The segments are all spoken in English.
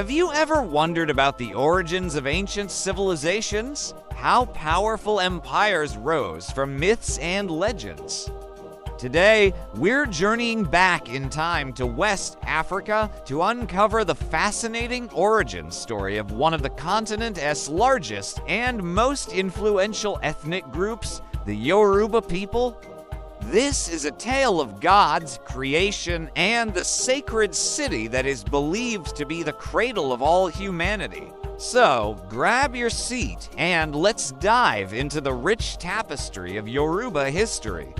Have you ever wondered about the origins of ancient civilizations? How powerful empires rose from myths and legends? Today, we're journeying back in time to West Africa to uncover the fascinating origin story of one of the continent's largest and most influential ethnic groups, the Yoruba people. This is a tale of gods, creation, and the sacred city that is believed to be the cradle of all humanity. So, grab your seat and let's dive into the rich tapestry of Yoruba history.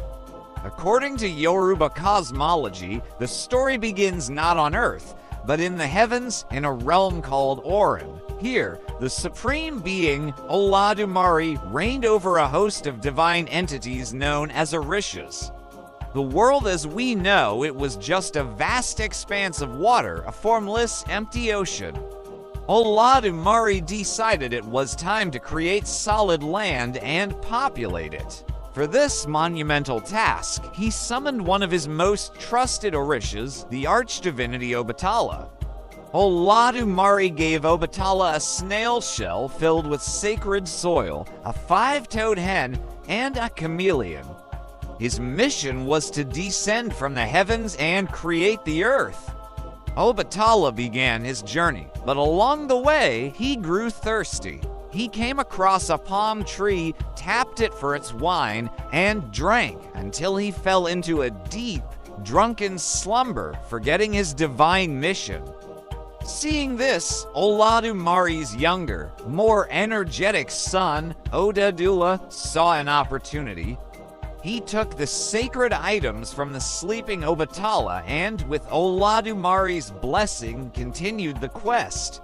According to Yoruba cosmology, the story begins not on Earth, but in the heavens in a realm called Orin. Here, the supreme being, Olodumare, reigned over a host of divine entities known as Orishas. The world as we know it was just a vast expanse of water, a formless, empty ocean. Olodumare decided it was time to create solid land and populate it. For this monumental task, he summoned one of his most trusted Orishas, the archdivinity Obatala. Olodumare gave Obatala a snail shell filled with sacred soil, a five-toed hen, and a chameleon. His mission was to descend from the heavens and create the earth. Obatala began his journey, but along the way, he grew thirsty. He came across a palm tree, tapped it for its wine, and drank until he fell into a deep, drunken slumber, forgetting his divine mission. Seeing this, Olodumare's younger, more energetic son, Oduduwa, saw an opportunity. He took the sacred items from the sleeping Obatala and, with Olodumare's blessing, continued the quest.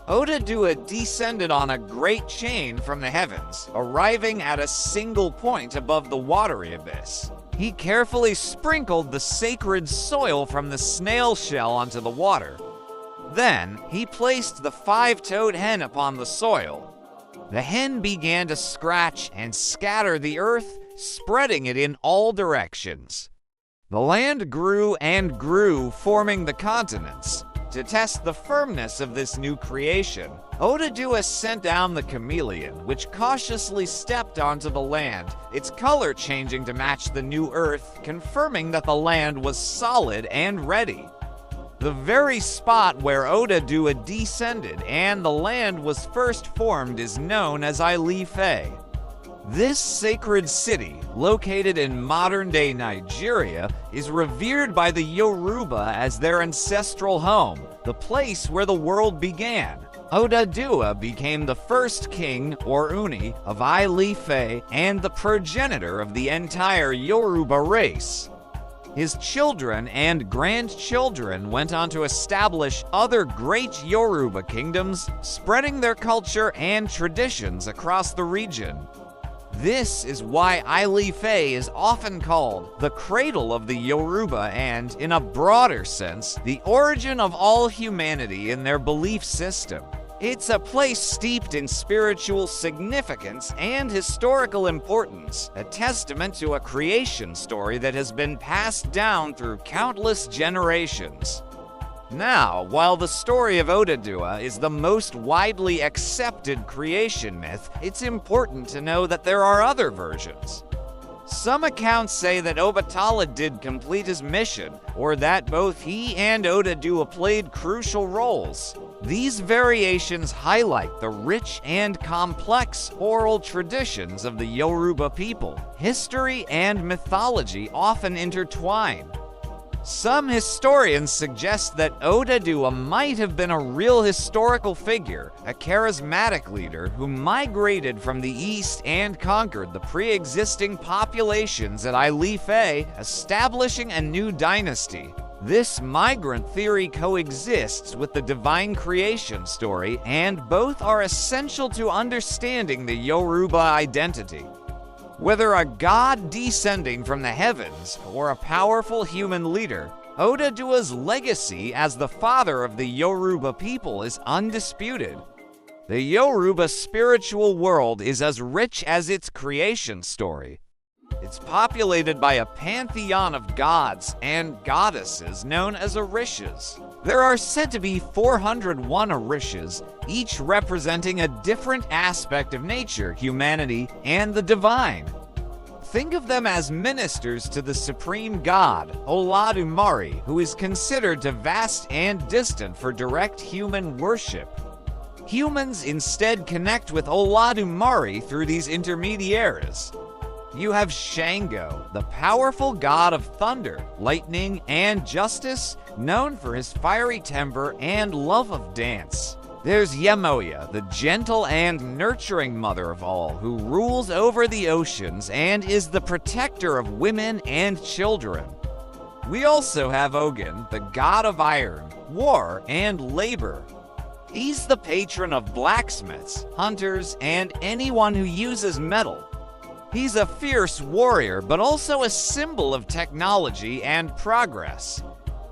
Oduduwa descended on a great chain from the heavens, arriving at a single point above the watery abyss. He carefully sprinkled the sacred soil from the snail shell onto the water. Then, he placed the five-toed hen upon the soil. The hen began to scratch and scatter the earth, spreading it in all directions. The land grew and grew, forming the continents. To test the firmness of this new creation, Oduduwa sent down the chameleon, which cautiously stepped onto the land, its color changing to match the new earth, confirming that the land was solid and ready. The very spot where Oduduwa descended and the land was first formed is known as Ile-Ife. This sacred city, located in modern-day Nigeria, is revered by the Yoruba as their ancestral home, the place where the world began. Oduduwa became the first king, or Uni, of Ile-Ife and the progenitor of the entire Yoruba race. His children and grandchildren went on to establish other great Yoruba kingdoms, spreading their culture and traditions across the region. This is why Ile-Ife is often called the cradle of the Yoruba and, in a broader sense, the origin of all humanity in their belief system. It's a place steeped in spiritual significance and historical importance, a testament to a creation story that has been passed down through countless generations. Now, while the story of Oduduwa is the most widely accepted creation myth, it's important to know that there are other versions. Some accounts say that Obatala did complete his mission, or that both he and Oduduwa played crucial roles. These variations highlight the rich and complex oral traditions of the Yoruba people. History and mythology often intertwine. Some historians suggest that Oduduwa might have been a real historical figure, a charismatic leader who migrated from the east and conquered the pre-existing populations at Ile-Ife, establishing a new dynasty. This migrant theory coexists with the divine creation story, and both are essential to understanding the Yoruba identity. Whether a god descending from the heavens or a powerful human leader, Oduduwa's legacy as the father of the Yoruba people is undisputed. The Yoruba spiritual world is as rich as its creation story. It's populated by a pantheon of gods and goddesses known as Orishas. There are said to be 401 Orishas, each representing a different aspect of nature, humanity, and the divine. Think of them as ministers to the supreme god, Olodumare, who is considered too vast and distant for direct human worship. Humans instead connect with Olodumare through these intermediaries. You have Shango, the powerful god of thunder, lightning, and justice, known for his fiery temper and love of dance. There's Yemoya, the gentle and nurturing mother of all, who rules over the oceans and is the protector of women and children. We also have Ogun, the god of iron, war, and labor. He's the patron of blacksmiths, hunters, and anyone who uses metal. He's a fierce warrior, but also a symbol of technology and progress.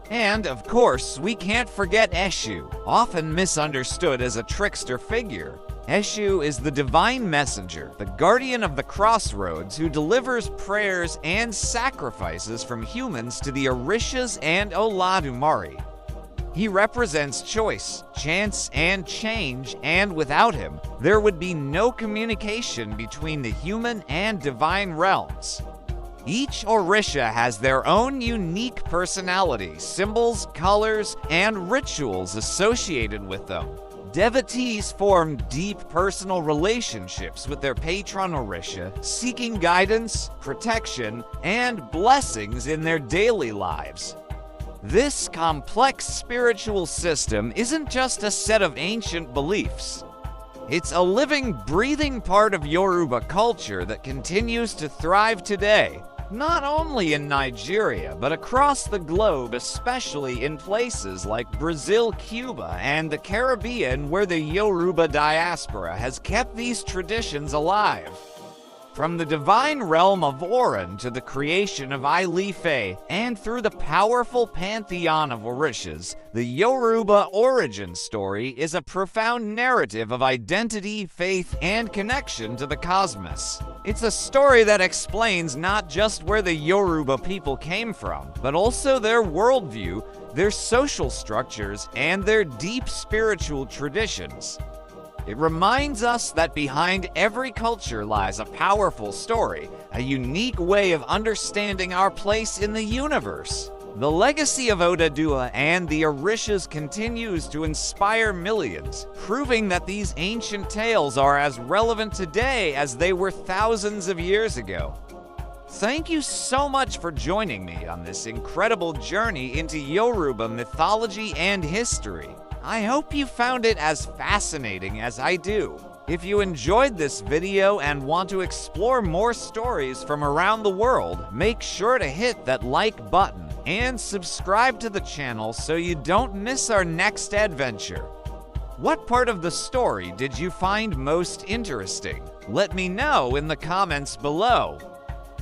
And, of course, we can't forget Eshu, often misunderstood as a trickster figure. Eshu is the divine messenger, the guardian of the crossroads who delivers prayers and sacrifices from humans to the Orishas and Olodumare. He represents choice, chance, and change, and without him, there would be no communication between the human and divine realms. Each Orisha has their own unique personality, symbols, colors, and rituals associated with them. Devotees form deep personal relationships with their patron Orisha, seeking guidance, protection, and blessings in their daily lives. This complex spiritual system isn't just a set of ancient beliefs. It's a living, breathing part of Yoruba culture that continues to thrive today, not only in Nigeria, but across the globe, especially in places like Brazil, Cuba, and the Caribbean, where the Yoruba diaspora has kept these traditions alive. From the divine realm of Oran to the creation of Ile-Ife, and through the powerful pantheon of Orishas, the Yoruba origin story is a profound narrative of identity, faith, and connection to the cosmos. It's a story that explains not just where the Yoruba people came from, but also their worldview, their social structures, and their deep spiritual traditions. It reminds us that behind every culture lies a powerful story, a unique way of understanding our place in the universe. The legacy of Oduduwa and the Orishas continues to inspire millions, proving that these ancient tales are as relevant today as they were thousands of years ago. Thank you so much for joining me on this incredible journey into Yoruba mythology and history. I hope you found it as fascinating as I do. If you enjoyed this video and want to explore more stories from around the world, make sure to hit that like button and subscribe to the channel so you don't miss our next adventure. What part of the story did you find most interesting? Let me know in the comments below.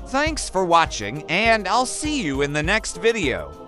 Thanks for watching, and I'll see you in the next video.